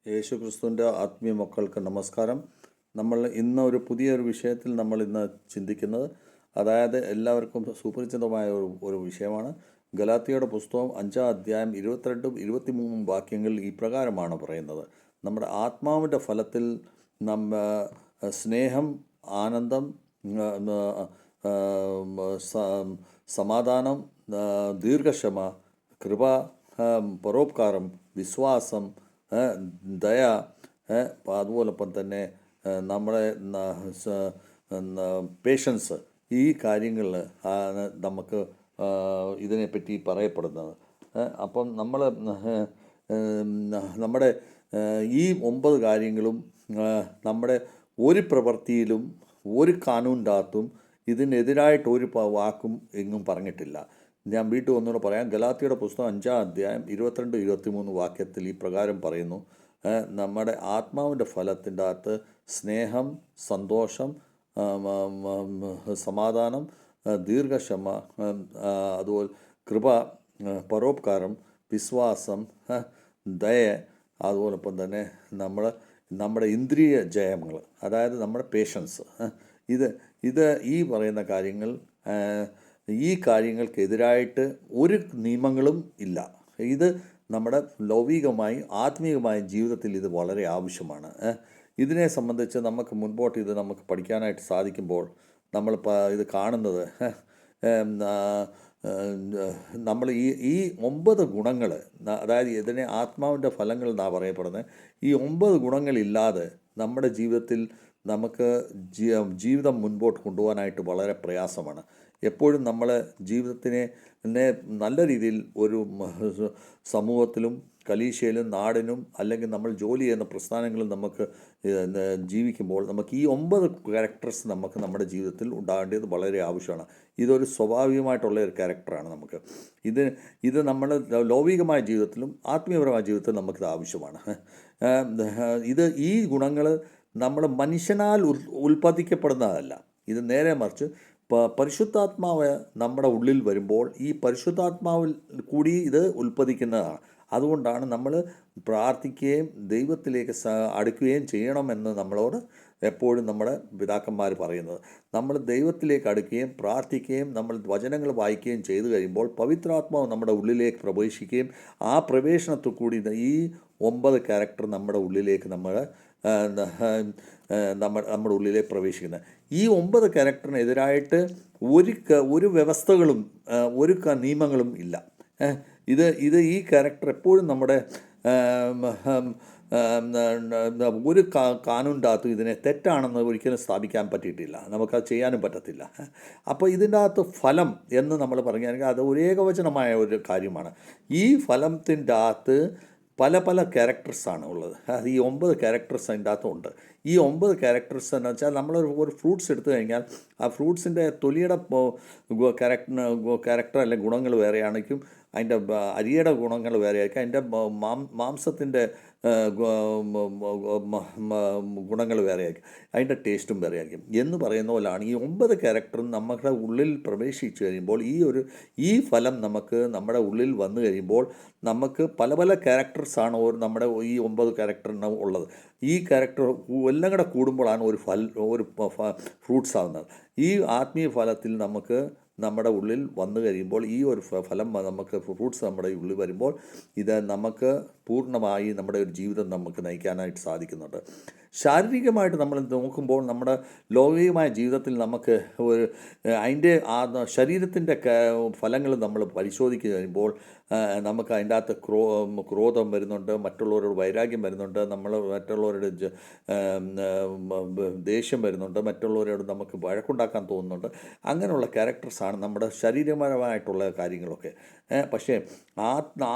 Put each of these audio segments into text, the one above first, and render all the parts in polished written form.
യേശു ക്രിസ്തുവിൻ്റെ ആത്മീയ മക്കൾക്ക് നമസ്കാരം. നമ്മൾ ഇന്ന് ഒരു പുതിയൊരു വിഷയത്തിൽ നമ്മൾ ഇന്ന് ചിന്തിക്കുന്നത്, അതായത് എല്ലാവർക്കും സുപരിചിതമായ ഒരു വിഷയമാണ്. ഗലാത്യയുടെ പുസ്തകം 5-ാം അധ്യായം 22-23 വാക്യങ്ങൾ ഈ പ്രകാരമാണ് പറയുന്നത്. നമ്മുടെ ആത്മാവിൻ്റെ ഫലത്തിൽ സ്നേഹം, ആനന്ദം, സമാധാനം, ദീർഘക്ഷമ, കൃപ, പരോപകാരം, വിശ്വാസം, ദയ, അതുപോലൊപ്പം തന്നെ നമ്മുടെ പേഷ്യൻസ്, ഈ കാര്യങ്ങളിൽ ആണ് നമുക്ക് ഇതിനെപ്പറ്റി പറയപ്പെടുന്നത്. അപ്പം നമ്മുടെ ഈ 9 കാര്യങ്ങളും നമ്മുടെ ഒരു പ്രവൃത്തിയിലും ഒരു കാനൂൻ്റെ അകത്തും ഇതിനെതിരായിട്ട് ഒരു വാക്കും എങ്ങും പറഞ്ഞിട്ടില്ല. ഞാൻ വീട്ടിൽ ഒന്നുകൂടെ പറയാം. ഗലാത്യയുടെ പുസ്തകം 5-ാം അധ്യായം 22-23 വാക്യത്തിൽ ഈ പ്രകാരം പറയുന്നു. നമ്മുടെ ആത്മാവിൻ്റെ ഫലത്തിൻ്റെ അകത്ത് സ്നേഹം, സന്തോഷം, സമാധാനം, ദീർഘക്ഷമ, അതുപോലെ കൃപ, പരോപകാരം, വിശ്വാസം, ദയ, അതുപോലൊപ്പം തന്നെ നമ്മുടെ ഇന്ദ്രിയ ജയങ്ങൾ, അതായത് നമ്മുടെ പേഷ്യൻസ്, ഇത് ഈ പറയുന്ന കാര്യങ്ങൾ, ഈ കാര്യങ്ങൾക്കെതിരായിട്ട് ഒരു നിയമങ്ങളും ഇല്ല. ഇത് നമ്മുടെ ലൗകികമായി ആത്മീയമായ ജീവിതത്തിൽ ഇത് വളരെ ആവശ്യമാണ്. ഇതിനെ സംബന്ധിച്ച് നമുക്ക് മുൻപോട്ട് ഇത് നമുക്ക് പഠിക്കാനായിട്ട് സാധിക്കുമ്പോൾ നമ്മൾ ഇത് കാണുന്നത്, നമ്മൾ ഈ 9 ഗുണങ്ങൾ, അതായത് ഇതിനെ ആത്മാവിൻ്റെ ഫലങ്ങൾ എന്നാണ് പറയപ്പെടുന്നത്. ഈ 9 ഗുണങ്ങളില്ലാതെ നമ്മുടെ ജീവിതത്തിൽ നമുക്ക് ജീവിതം മുൻപോട്ട് കൊണ്ടുപോകാനായിട്ട് വളരെ പ്രയാസമാണ്. എപ്പോഴും നമ്മൾ ജീവിതത്തിനെ നല്ല രീതിയിൽ ഒരു സമൂഹത്തിലും കലീശയിലും നാടിനും അല്ലെങ്കിൽ നമ്മൾ ജോലി ചെയ്യുന്ന പ്രസ്ഥാനങ്ങളും നമുക്ക് ജീവിക്കുമ്പോൾ നമുക്ക് ഈ 9 ക്യാരക്ടേഴ്സ് നമുക്ക് നമ്മുടെ ജീവിതത്തിൽ ഉണ്ടാകേണ്ടത് വളരെ ആവശ്യമാണ്. ഇതൊരു സ്വാഭാവികമായിട്ടുള്ള ഒരു ക്യാരക്ടറാണ് നമുക്ക്. ഇത് നമ്മൾ ലൗകികമായ ജീവിതത്തിലും ആത്മീയപരമായ ജീവിതത്തിലും നമുക്കിത് ആവശ്യമാണ്. ഈ ഗുണങ്ങൾ നമ്മൾ മനുഷ്യനാൽ ഉൽപ്പാദിക്കപ്പെടുന്നതല്ല. ഇത് നേരെ മറിച്ച് പരിശുദ്ധാത്മാവ് നമ്മുടെ ഉള്ളിൽ വരുമ്പോൾ ഈ പരിശുദ്ധാത്മാവിൽ കൂടി ഇത് ഉൽപ്പാദിക്കുന്നതാണ്. അതുകൊണ്ടാണ് നമ്മൾ പ്രാർത്ഥിക്കുകയും ദൈവത്തിലേക്ക് അടുക്കുകയും ചെയ്യണമെന്ന് നമ്മളോട് എപ്പോഴും നമ്മുടെ പിതാക്കന്മാർ പറയുന്നത്. നമ്മൾ ദൈവത്തിലേക്ക് അടുക്കുകയും പ്രാർത്ഥിക്കുകയും നമ്മൾ വചനങ്ങൾ വായിക്കുകയും ചെയ്തു കഴിയുമ്പോൾ പവിത്രാത്മാവ് നമ്മുടെ ഉള്ളിലേക്ക് പ്രവേശിക്കുകയും ആ പ്രവേശനത്തിൽ കൂടി ഈ 9 ക്യാരക്ടർ നമ്മുടെ ഉള്ളിലേക്ക് നമ്മുടെ ഉള്ളിലേക്ക് പ്രവേശിക്കുന്നത്. ഈ 9 ക്യാരക്ടറിനെതിരായിട്ട് ഒരു വ്യവസ്ഥകളും ഒരു നിയമങ്ങളും ഇല്ല. ഈ ക്യാരക്ടർ എപ്പോഴും നമ്മുടെ ഒരു കാനൂൻ്റെ അകത്തും ഇതിനെ തെറ്റാണെന്ന് ഒരിക്കലും സ്ഥാപിക്കാൻ പറ്റിയിട്ടില്ല. നമുക്കത് ചെയ്യാനും പറ്റത്തില്ല. അപ്പോൾ ഇതിൻ്റെ അകത്ത് ഫലം എന്ന് നമ്മൾ പറയുകയാണെങ്കിൽ അത് ഒരു ഏകവചനമായ ഒരു കാര്യമാണ്. ഈ ഫലത്തിൻ്റെ അകത്ത് പല പല ക്യാരക്ടേഴ്സാണ് ഉള്ളത്. അത് ഈ 9 ക്യാരക്ടേഴ്സ് അതിൻ്റെ അകത്തുണ്ട്. ഈ 9 ക്യാരക്ടേഴ്സ് എന്ന് വെച്ചാൽ നമ്മളൊരു ഫ്രൂട്ട്സ് എടുത്തു കഴിഞ്ഞാൽ ആ ഫ്രൂട്ട്സിൻ്റെ തൊലിയുടെ ക്യാരക്ടർ അല്ലെങ്കിൽ ഗുണങ്ങൾ വേറെയാണെങ്കിലും അതിൻ്റെ അരിയുടെ ഗുണങ്ങൾ വേറെയായിരിക്കും, അതിൻ്റെ മാംസത്തിൻ്റെ ഗുണങ്ങൾ വേറെയായിരിക്കും, അതിൻ്റെ ടേസ്റ്റും വേറെയായിരിക്കും എന്ന് പറയുന്ന പോലെയാണ് ഈ 9 ക്യാരക്ടറും നമ്മുടെ ഉള്ളിൽ പ്രവേശിച്ചു കഴിയുമ്പോൾ ഈ ഫലം നമുക്ക് നമ്മുടെ ഉള്ളിൽ വന്നു കഴിയുമ്പോൾ നമുക്ക് പല പല ക്യാരക്ടേഴ്സാണ് നമ്മുടെ ഈ 9 ക്യാരക്ടറിന് ഉള്ളത്. ഈ ക്യാരക്ടർ എല്ലാം കൂടെ കൂടുമ്പോഴാണ് ഒരു ഫ്രൂട്ട്സ് ആവുന്നത്. ഈ ആത്മീയ ഫലത്തിൽ നമ്മുടെ ഉള്ളിൽ വന്നു കഴിയുമ്പോൾ ഈ ഒരു ഫലം നമുക്ക് ഫ്രൂട്ട്സ് നമ്മുടെ ഉള്ളിൽ വരുമ്പോൾ ഇത് നമുക്ക് പൂർണ്ണമായി നമ്മുടെ ഒരു ജീവിതം നമുക്ക് നയിക്കാനായിട്ട് സാധിക്കുന്നുണ്ട്. ശാരീരികമായിട്ട് നമ്മൾ നോക്കുമ്പോൾ നമ്മുടെ ലൗകികമായ ജീവിതത്തിൽ നമുക്ക് അതിൻ്റെ ശരീരത്തിൻ്റെ ഫലങ്ങൾ നമ്മൾ പരിശോധിച്ച് കഴിയുമ്പോൾ നമുക്ക് അതിൻ്റെ അകത്ത് ക്രോധം വരുന്നുണ്ട്, മറ്റുള്ളവരോട് വൈരാഗ്യം വരുന്നുണ്ട്, മറ്റുള്ളവരുടെ ദേഷ്യം വരുന്നുണ്ട്, മറ്റുള്ളവരോട് നമുക്ക് വഴക്കുണ്ടാക്കാൻ തോന്നുന്നുണ്ട്. അങ്ങനെയുള്ള ക്യാരക്ടേഴ്സാണ് നമ്മുടെ ശരീരപരമായിട്ടുള്ള കാര്യങ്ങളൊക്കെ. പക്ഷേ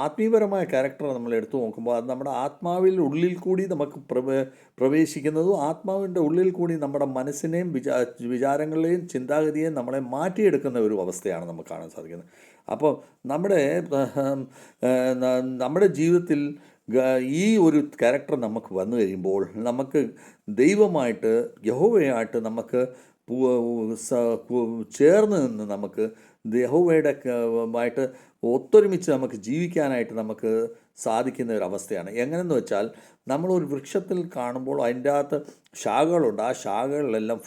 ആത്മീയപരമായ ക്യാരക്ടർ നമ്മൾ എടുത്തു നോക്കുമ്പോൾ അത് നമ്മുടെ ആത്മാവിൽ ഉള്ളിൽ കൂടി നമുക്ക് പ്രവേശിക്കുന്നതും ആത്മാവിൻ്റെ ഉള്ളിൽ കൂടി നമ്മുടെ മനസ്സിനെയും വിചാരങ്ങളെയും ചിന്താഗതിയെയും നമ്മളെ മാറ്റിയെടുക്കുന്ന ഒരു അവസ്ഥയാണ് നമുക്ക് കാണാൻ സാധിക്കുന്നത്. അപ്പോൾ നമ്മുടെ ജീവിതത്തിൽ ഈ ഒരു ക്യാരക്ടർ നമുക്ക് വന്നു കഴിയുമ്പോൾ നമുക്ക് ദൈവമായിട്ട് യഹോവയായിട്ട് നമുക്ക് ചേർന്ന് നിന്ന് നമുക്ക് യഹോവയുടെ ആയിട്ട് ഒത്തൊരുമിച്ച് നമുക്ക് ജീവിക്കാനായിട്ട് നമുക്ക് സാധിക്കുന്ന ഒരു അവസ്ഥയാണ്. എങ്ങനെയെന്ന് വെച്ചാൽ നമ്മളൊരു വൃക്ഷത്തിൽ കാണുമ്പോൾ അതിൻ്റെ അകത്ത് ശാഖകളുണ്ട്. ആ ശാഖകളിലെല്ലാം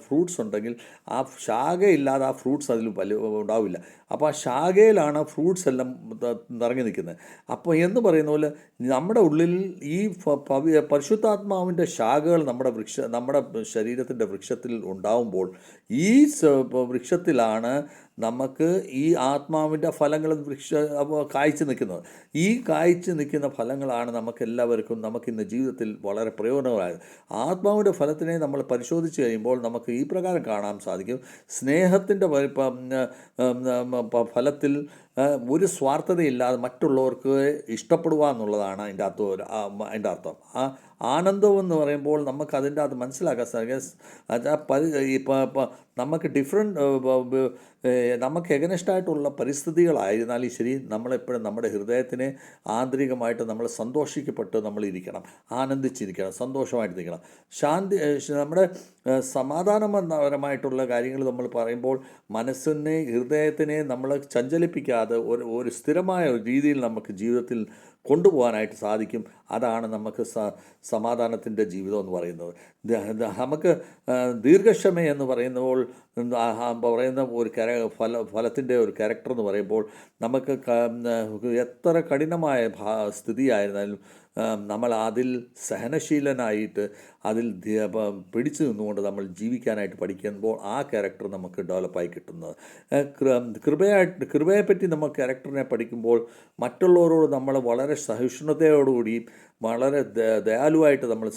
ഫ്രൂട്ട്സ് ഉണ്ടെങ്കിൽ ആ ശാഖയില്ലാതെ ആ ഫ്രൂട്ട്സ് അതിൽ ഉണ്ടാവില്ല. അപ്പോൾ ആ ശാഖയിലാണ് ഫ്രൂട്ട്സ് എല്ലാം നിറഞ്ഞു നിൽക്കുന്നത്. അപ്പോൾ എന്ന് പറയുന്ന പോലെ നമ്മുടെ ഉള്ളിൽ ഈ പരിശുദ്ധാത്മാവിൻ്റെ ശാഖകൾ നമ്മുടെ ശരീരത്തിൻ്റെ വൃക്ഷത്തിൽ ഉണ്ടാവുമ്പോൾ ഈ വൃക്ഷത്തിലാണ് നമുക്ക് ഈ ആത്മാവിൻ്റെ ഫലങ്ങൾ കായ്ച്ചു നിൽക്കുന്നത്. ഈ കായ്ച്ചു നിൽക്കുന്ന ഫലങ്ങളാണ് നമുക്കെല്ലാവർക്കും നമുക്കിന്ന് ജീവിതത്തിൽ വളരെ പ്രയോജനകരമായത്. ആത്മാവിൻ്റെ ഫലത്തിനെ നമ്മൾ പരിശോധിച്ച് കഴിയുമ്പോൾ നമുക്ക് ഈ പ്രകാരം കാണാൻ സാധിക്കും. സ്നേഹത്തിൻ്റെ ഫലത്തിൽ ഒരു സ്വാർത്ഥതയില്ലാതെ മറ്റുള്ളവർക്ക് ഇഷ്ടപ്പെടുക എന്നുള്ളതാണ് അതിൻ്റെ അർത്ഥം. ആനന്ദം എന്ന് പറയുമ്പോൾ നമുക്ക് അതിൻ്റെ അത് മനസ്സിലാക്കാൻ സാധിക്കും. നമുക്ക് നമുക്ക് എഗനസ്റ്റായിട്ടുള്ള പരിസ്ഥിതികളായിരുന്നാലും ശരി, നമ്മളെപ്പോഴും നമ്മുടെ ഹൃദയത്തിനെ ആന്തരികമായിട്ട് നമ്മൾ സന്തോഷിക്കപ്പെട്ട് നമ്മളിരിക്കണം, ആനന്ദിച്ചിരിക്കണം, സന്തോഷമായിട്ടിരിക്കണം. നമ്മുടെ സമാധാനപരമായിട്ടുള്ള കാര്യങ്ങൾ നമ്മൾ പറയുമ്പോൾ ഹൃദയത്തിനെ നമ്മൾ ചഞ്ചലിപ്പിക്കാതെ ഒരു സ്ഥിരമായ രീതിയിൽ നമുക്ക് ജീവിതത്തിൽ കൊണ്ടുപോകാനായിട്ട് സാധിക്കും. അതാണ് നമുക്ക് സമാധാനത്തിൻ്റെ ജീവിതം എന്ന് പറയുന്നത്. നമുക്ക് ദീർഘക്ഷമ എന്ന് പറയുമ്പോൾ പറയുന്ന ഒരു ഫലത്തിൻ്റെ ഒരു ക്യാരക്ടർ എന്ന് പറയുമ്പോൾ നമുക്ക് എത്ര കഠിനമായ സ്ഥിതിയായിരുന്നാലും നമ്മൾ അതിൽ സഹനശീലനായിട്ട് അതിൽ പിടിച്ചു നിന്നുകൊണ്ട് നമ്മൾ ജീവിക്കാനായിട്ട് പഠിക്കുമ്പോൾ ആ ക്യാരക്ടർ നമുക്ക് ഡെവലപ്പായി കിട്ടുന്നത്. കൃപയെപ്പറ്റി നമ്മൾ ക്യാരക്ടറിനെ പഠിക്കുമ്പോൾ മറ്റുള്ളവരോട് നമ്മൾ വളരെ സഹിഷ്ണുതയോടുകൂടിയും വളരെ ദയാലുവായിട്ട് നമ്മൾ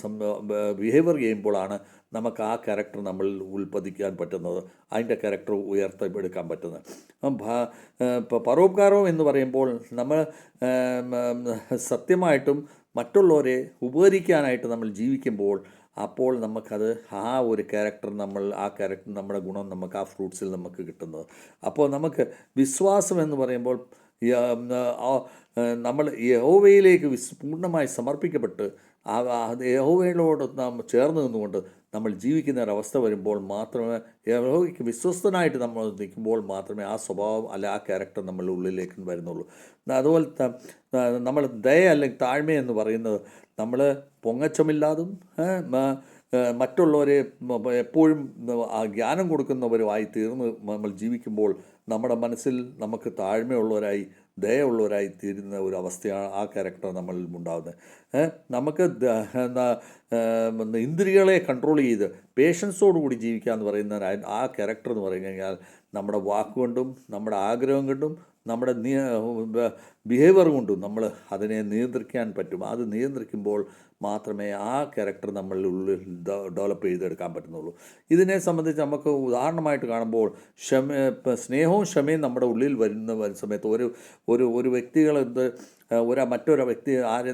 ബിഹേവിയർ ചെയ്യുമ്പോഴാണ് നമുക്ക് ആ ക്യാരക്ടർ നമ്മൾ ഉൽപ്പാദിക്കാൻ പറ്റുന്നത്, അതിൻ്റെ ക്യാരക്ടർ ഉയർത്തെടുക്കാൻ പറ്റുന്നത്. പരോപകാരം എന്ന് പറയുമ്പോൾ നമ്മൾ സത്യമായിട്ടും മറ്റുള്ളവരെ ഉപകരിക്കാനായിട്ട് നമ്മൾ ജീവിക്കുമ്പോൾ അപ്പോൾ നമുക്കത് ആ ഒരു ക്യാരക്ടർ നമ്മുടെ ഗുണം നമുക്ക് ആ ഫ്രൂട്ട്സിൽ നമുക്ക് കിട്ടുന്നത്. അപ്പോൾ നമുക്ക് വിശ്വാസം എന്ന് പറയുമ്പോൾ നമ്മൾ യഹോവയിലേക്ക് പൂർണ്ണമായി സമർപ്പിക്കപ്പെട്ട് യഹോവയോട് നാം ചേർന്ന് നിന്നുകൊണ്ട് നമ്മൾ ജീവിക്കുന്ന ഒരവസ്ഥ വരുമ്പോൾ മാത്രമേ, യഹോവയ്ക്ക് വിശ്വസ്തനായിട്ട് നമ്മൾ നിൽക്കുമ്പോൾ മാത്രമേ ആ സ്വഭാവം ആ ക്യാരക്ടർ നമ്മളുടെ ഉള്ളിലേക്ക് വരുന്നുള്ളൂ. അതുപോലെ നമ്മൾ ദയ അല്ലെങ്കിൽ താഴ്മ എന്ന് പറയുന്നത് നമ്മൾ പൊങ്ങച്ചമില്ലാതും മറ്റുള്ളവരെ എപ്പോഴും ജ്ഞാനം കൊടുക്കുന്നവരുമായി തീർന്ന് നമ്മൾ ജീവിക്കുമ്പോൾ നമ്മുടെ മനസ്സിൽ നമുക്ക് താഴ്മയുള്ളവരായി ദയയുള്ളവരായി തീരുന്ന ഒരു അവസ്ഥയാണ് ആ ക്യാരക്ടർ നമ്മളിൽ ഉണ്ടാകുന്നത്. നമുക്ക് ഇന്ദ്രിയങ്ങളെ കൺട്രോൾ ചെയ്ത് പേഷ്യൻസോടുകൂടി ജീവിക്കുക എന്ന് പറയുന്ന ആ ക്യാരക്ടർ എന്ന് പറഞ്ഞു കഴിഞ്ഞാൽ നമ്മുടെ വാക്കുകൊണ്ടും നമ്മുടെ ആഗ്രഹം കൊണ്ടും നമ്മുടെ ബിഹേവിയർ കൊണ്ടും നമ്മൾ അതിനെ നിയന്ത്രിക്കാൻ പറ്റും. അത് നിയന്ത്രിക്കുമ്പോൾ മാത്രമേ ആ ക്യാരക്ടർ നമ്മളുടെ ഉള്ളിൽ ഡെവലപ്പ് ചെയ്തെടുക്കാൻ പറ്റുന്നുള്ളൂ. ഇതിനെ സംബന്ധിച്ച് നമുക്ക് ഉദാഹരണമായിട്ട് കാണുമ്പോൾ സ്നേഹവും ക്ഷമയും നമ്മുടെ ഉള്ളിൽ വരുന്ന സമയത്ത് ഒരു വ്യക്തികൾ മറ്റൊരു വ്യക്തി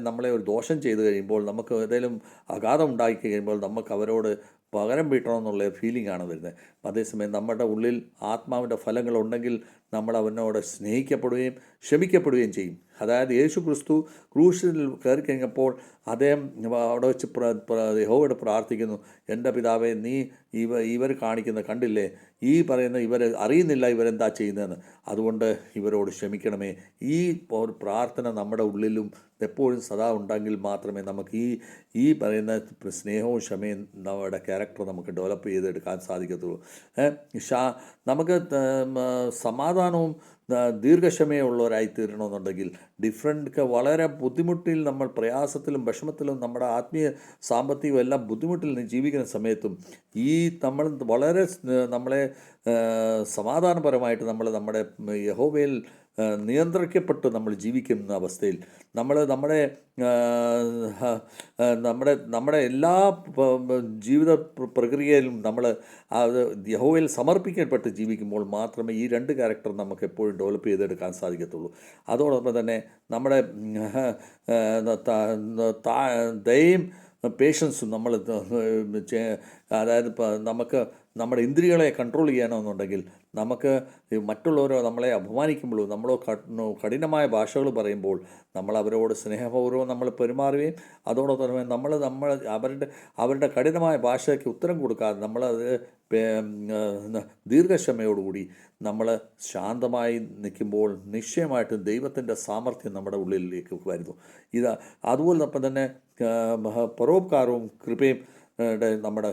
നമ്മളെ ഒരു ദോഷം ചെയ്ത് കഴിയുമ്പോൾ, നമുക്ക് ഏതെങ്കിലും ആഘാതം ഉണ്ടാക്കി കഴിയുമ്പോൾ നമുക്ക് അവരോട് പകരം വീട്ടണമെന്നുള്ള ഫീലിംഗ് ആണ് വരുന്നത്. അതേസമയം നമ്മുടെ ഉള്ളിൽ ആത്മാവിൻ്റെ ഫലങ്ങളുണ്ടെങ്കിൽ നമ്മൾ അവനോട് സ്നേഹിക്കപ്പെടുകയും ക്ഷമിക്കപ്പെടുകയും ചെയ്യും. അതായത് യേശു ക്രിസ്തു ക്രൂശിൽ കയറി കഴിഞ്ഞപ്പോൾ അദ്ദേഹം അവിടെ വെച്ച് യഹോവയോട് പ്രാർത്ഥിക്കുന്നു, എൻ്റെ പിതാവേ, നീ ഇവർ കാണിക്കുന്ന കണ്ടില്ലേ, ഈ പറയുന്ന ഇവർ അറിയുന്നില്ല ഇവരെന്താ ചെയ്യുന്നതെന്ന്, അതുകൊണ്ട് ഇവരോട് ക്ഷമിക്കണമേ. ഈ ഒരു പ്രാർത്ഥന നമ്മുടെ ഉള്ളിലും എപ്പോഴും സദാ ഉണ്ടെങ്കിൽ മാത്രമേ നമുക്ക് ഈ പറയുന്ന സ്നേഹവും ക്ഷമയും നമ്മുടെ ക്യാരക്ടർ നമുക്ക് ഡെവലപ്പ് ചെയ്തെടുക്കാൻ സാധിക്കത്തുള്ളൂ. നമുക്ക് സമാധാനവും ദീർഘക്ഷമയുള്ളവരായി തീരണമെന്നുണ്ടെങ്കിൽ വളരെ ബുദ്ധിമുട്ടിൽ നമ്മൾ പ്രയാസത്തിലും വിഷമത്തിലും നമ്മുടെ ആത്മീയ സാമ്പത്തികവും എല്ലാം ബുദ്ധിമുട്ടിൽ നിന്ന് ജീവിക്കുന്ന സമയത്തും നമ്മൾ വളരെ നമ്മളെ സമാധാനപരമായിട്ട് നമ്മുടെ യഹോവയിൽ നിയന്ത്രിക്കപ്പെട്ട് നമ്മൾ ജീവിക്കുന്ന അവസ്ഥയിൽ നമ്മുടെ എല്ലാ ജീവിത പ്രക്രിയയിലും നമ്മൾ അത് യഹോവയിൽ സമർപ്പിക്കപ്പെട്ട് ജീവിക്കുമ്പോൾ മാത്രമേ ഈ രണ്ട് ക്യാരക്ടർ നമുക്ക് എപ്പോഴും ഡെവലപ്പ് ചെയ്തെടുക്കാൻ സാധിക്കത്തുള്ളൂ. അതോടൊപ്പം തന്നെ നമ്മുടെ ദയയും പേഷ്യൻസും അതായത് നമുക്ക് നമ്മുടെ ഇന്ദ്രിയങ്ങളെ കൺട്രോൾ ചെയ്യണമെന്നുണ്ടെങ്കിൽ നമുക്ക് ഈ മറ്റുള്ളവരോ നമ്മളെ അപമാനിക്കുമ്പോഴോ നമ്മളോ കഠിനമായ ഭാഷകൾ പറയുമ്പോൾ നമ്മൾ അവരോട് സ്നേഹപൂർവ്വം നമ്മൾ പെരുമാറുകയും അതോടൊപ്പം തന്നെ നമ്മൾ അവരുടെ കഠിനമായ ഭാഷയ്ക്ക് ഉത്തരം കൊടുക്കാതെ നമ്മളത് ദീർഘക്ഷമയോടുകൂടി നമ്മൾ ശാന്തമായി നിൽക്കുമ്പോൾ നിശ്ചയമായിട്ടും ദൈവത്തിൻ്റെ സാമർഥ്യം നമ്മുടെ ഉള്ളിലേക്ക് വരുന്നു. അതുപോലെ തന്നെ പരോപകാരവും കൃപയും നമ്മുടെ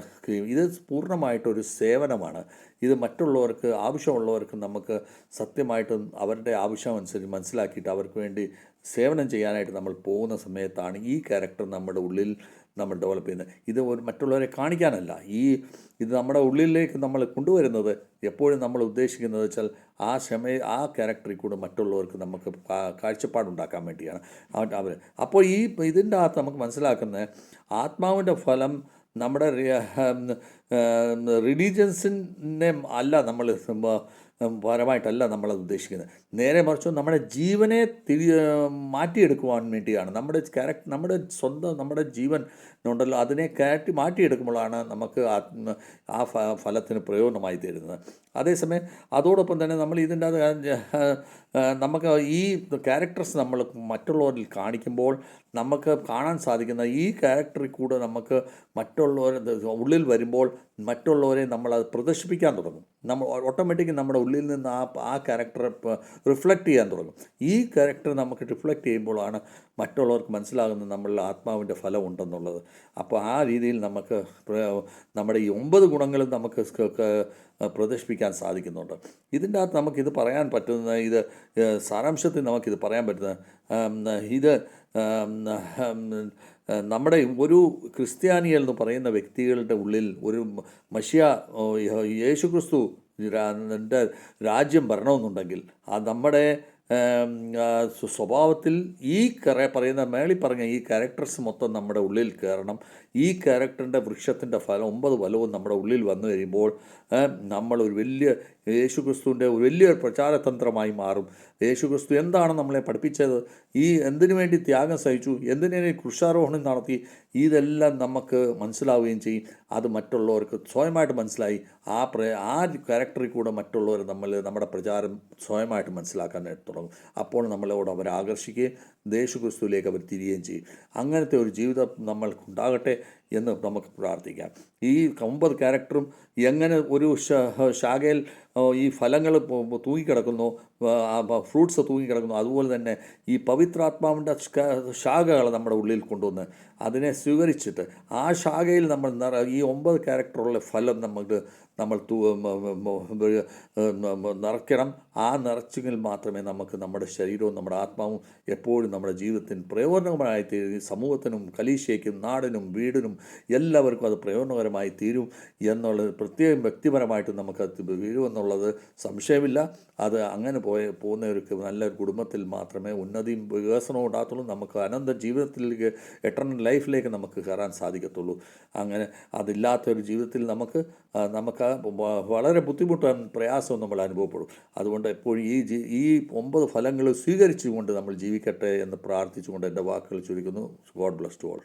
ഇത് പൂർണ്ണമായിട്ടൊരു സേവനമാണ്. ഇത് മറ്റുള്ളവർക്ക് ആവശ്യമുള്ളവർക്ക് നമുക്ക് സത്യമായിട്ടും അവരുടെ ആവശ്യമനുസരിച്ച് മനസ്സിലാക്കിയിട്ട് അവർക്ക് വേണ്ടി സേവനം ചെയ്യാനായിട്ട് നമ്മൾ പോകുന്ന സമയത്താണ് ഈ ക്യാരക്ടർ നമ്മുടെ ഉള്ളിൽ നമ്മൾ ഡെവലപ്പ് ചെയ്യുന്നത്. ഇത് മറ്റുള്ളവരെ കാണിക്കാനല്ല, ഇത് നമ്മുടെ ഉള്ളിലേക്ക് നമ്മൾ കൊണ്ടുവരുന്നത് എപ്പോഴും നമ്മൾ ഉദ്ദേശിക്കുന്നത് വെച്ചാൽ ആ ക്യാരക്ടറിൽ കൂടെ മറ്റുള്ളവർക്ക് നമുക്ക് കാഴ്ചപ്പാടുണ്ടാക്കാൻ വേണ്ടിയാണ് അവർ. അപ്പോൾ ഇതിൻ്റെ അകത്ത് നമുക്ക് മനസ്സിലാക്കുന്നത് ആത്മാവിൻ്റെ ഫലം നമ്മുടെ റിലീജിയൻസിനെ അല്ല നമ്മൾ പരമായിട്ടല്ല നമ്മളത് ഉദ്ദേശിക്കുന്നത്. നേരെ മറിച്ച് നമ്മുടെ ജീവനെ മാറ്റിയെടുക്കുവാൻ വേണ്ടിയാണ്. നമ്മുടെ ജീവൻ ഉണ്ടല്ലോ, അതിനെ മാറ്റിയെടുക്കുമ്പോഴാണ് നമുക്ക് ആ ഫലത്തിന് പ്രയോജനമായി തരുന്നത്. അതേസമയം അതോടൊപ്പം തന്നെ നമ്മൾ ഇതിൻ്റെ നമുക്ക് ഈ ക്യാരക്ടേഴ്സ് നമ്മൾ മറ്റുള്ളവരിൽ കാണിക്കുമ്പോൾ നമുക്ക് കാണാൻ സാധിക്കുന്ന ഈ ക്യാരക്ടറിൽ കൂടെ നമുക്ക് മറ്റുള്ളവരുടെ ഉള്ളിൽ വരുമ്പോൾ മറ്റുള്ളവരെ നമ്മളത് പ്രദർശിപ്പിക്കാൻ തുടങ്ങും. നമ്മൾ ഓട്ടോമാറ്റിക്കലി നമ്മുടെ ഉള്ളിൽ നിന്ന് ആ ക്യാരക്ടറെ റിഫ്ലക്റ്റ് ചെയ്യാൻ തുടങ്ങും. ഈ ക്യാരക്ടർ നമുക്ക് റിഫ്ലക്റ്റ് ചെയ്യുമ്പോഴാണ് മറ്റുള്ളവർക്ക് മനസ്സിലാകുന്നത് നമ്മളിൽ ആത്മാവിൻ്റെ ഫലം ഉണ്ടെന്നുള്ളത്. അപ്പോൾ ആ രീതിയിൽ നമുക്ക് നമ്മുടെ ഈ 9 ഗുണങ്ങളും നമുക്ക് പ്രദർശിപ്പിക്കാൻ സാധിക്കുന്നുണ്ട്. ഇതിൻ്റെ അകത്ത് നമുക്കിത് പറയാൻ പറ്റുന്നത് സാരാംശത്തിൽ നമുക്കിത് പറയാൻ പറ്റുന്നത് നമ്മുടെ ഒരു ക്രിസ്ത്യാനികൾ എന്ന് പറയുന്ന വ്യക്തികളുടെ ഉള്ളിൽ ഒരു യേശുക്രിസ്തു രാജ്യം വരണമെന്നുണ്ടെങ്കിൽ നമ്മുടെ സ്വഭാവത്തിൽ മേളിൽ പറഞ്ഞ ഈ ക്യാരക്ടേഴ്സ് മൊത്തം നമ്മുടെ ഉള്ളിൽ കയറണം. ഈ ക്യാരക്ടറിൻ്റെ വൃക്ഷത്തിൻ്റെ ഫലം 9 ഫലവും നമ്മുടെ ഉള്ളിൽ വന്നു കഴിയുമ്പോൾ നമ്മൾ യേശുക്രിസ്തുവിൻ്റെ ഒരു വലിയൊരു പ്രചാരതന്ത്രമായി മാറും. യേശുക്രിസ്തു എന്താണ് നമ്മളെ പഠിപ്പിച്ചത്, എന്തിനു വേണ്ടി ത്യാഗം സഹിച്ചു, എന്തിനു കുരിശാരോഹണം നടത്തി, ഇതെല്ലാം നമുക്ക് മനസ്സിലാവുകയും ചെയ്യും. അത് മറ്റുള്ളവർക്ക് സ്വയമായിട്ട് മനസ്സിലായി ആ ക്യാരക്ടറിൽ കൂടെ മറ്റുള്ളവർ നമ്മുടെ പ്രചാരം സ്വയമായിട്ട് മനസ്സിലാക്കാനായിട്ട് തുടങ്ങും. അപ്പോൾ നമ്മളോട് അവരെ ആകർഷിക്കുകയും യേശുക്രിസ്തുവിലേക്ക് അവർ തിരിയുകയും ചെയ്യും. അങ്ങനത്തെ ഒരു ജീവിതം നമ്മൾക്കുണ്ടാകട്ടെ എന്ന് നമുക്ക് പ്രാർത്ഥിക്കാം. ഈ 9 ക്യാരക്ടറും എങ്ങനെ ഒരു ശാഖയിൽ ഈ ഫലങ്ങൾ തൂങ്ങിക്കിടക്കുന്നു, ഫ്രൂട്ട്സ് തൂങ്ങിക്കിടക്കുന്നു, അതുപോലെ തന്നെ ഈ പവിത്രാത്മാവിൻ്റെ ശാഖകൾ നമ്മുടെ ഉള്ളിൽ കൊണ്ടുവന്ന് അതിനെ സ്വീകരിച്ചിട്ട് ആ ശാഖയിൽ നമ്മൾ ഈ 9 ക്യാരക്ടറുള്ള ഫലം നമ്മൾ നിറയ്ക്കണം. ആ നിറച്ചെങ്കിൽ മാത്രമേ നമുക്ക് നമ്മുടെ ശരീരവും നമ്മുടെ ആത്മാവും എപ്പോഴും നമ്മുടെ ജീവിതത്തിന് പ്രയോജനകരമായി തീരും. സമൂഹത്തിനും കലീശയ്ക്കും നാടിനും വീടിനും എല്ലാവർക്കും അത് പ്രയോജനകരമായി തീരും എന്നുള്ളത് പ്രത്യേകം വ്യക്തിപരമായിട്ട് നമുക്കത് വീഴുമെന്നുള്ളത് സംശയമില്ല. അത് അങ്ങനെ പോകുന്നവർക്ക് നല്ലൊരു കുടുംബത്തിൽ മാത്രമേ ഉന്നതിയും വികസനവും ഉണ്ടാകത്തുള്ളൂ. നമുക്ക് അനന്ത ജീവിതത്തിലേക്ക് എറ്റർണൽ ലൈഫിലേക്ക് നമുക്ക് കയറാൻ സാധിക്കത്തുള്ളൂ. അങ്ങനെ അതില്ലാത്തൊരു ജീവിതത്തിൽ നമുക്ക് വളരെ ബുദ്ധിമുട്ടും പ്രയാസവും നമ്മൾ അനുഭവപ്പെടും. അതുകൊണ്ട് എപ്പോഴും ഈ 9 ഫലങ്ങൾ സ്വീകരിച്ചുകൊണ്ട് നമ്മൾ ജീവിക്കട്ടെ എന്ന് പ്രാർത്ഥിച്ചുകൊണ്ട് എൻ്റെ വാക്കുകൾ ചുരുക്കുന്നു. God bless to all.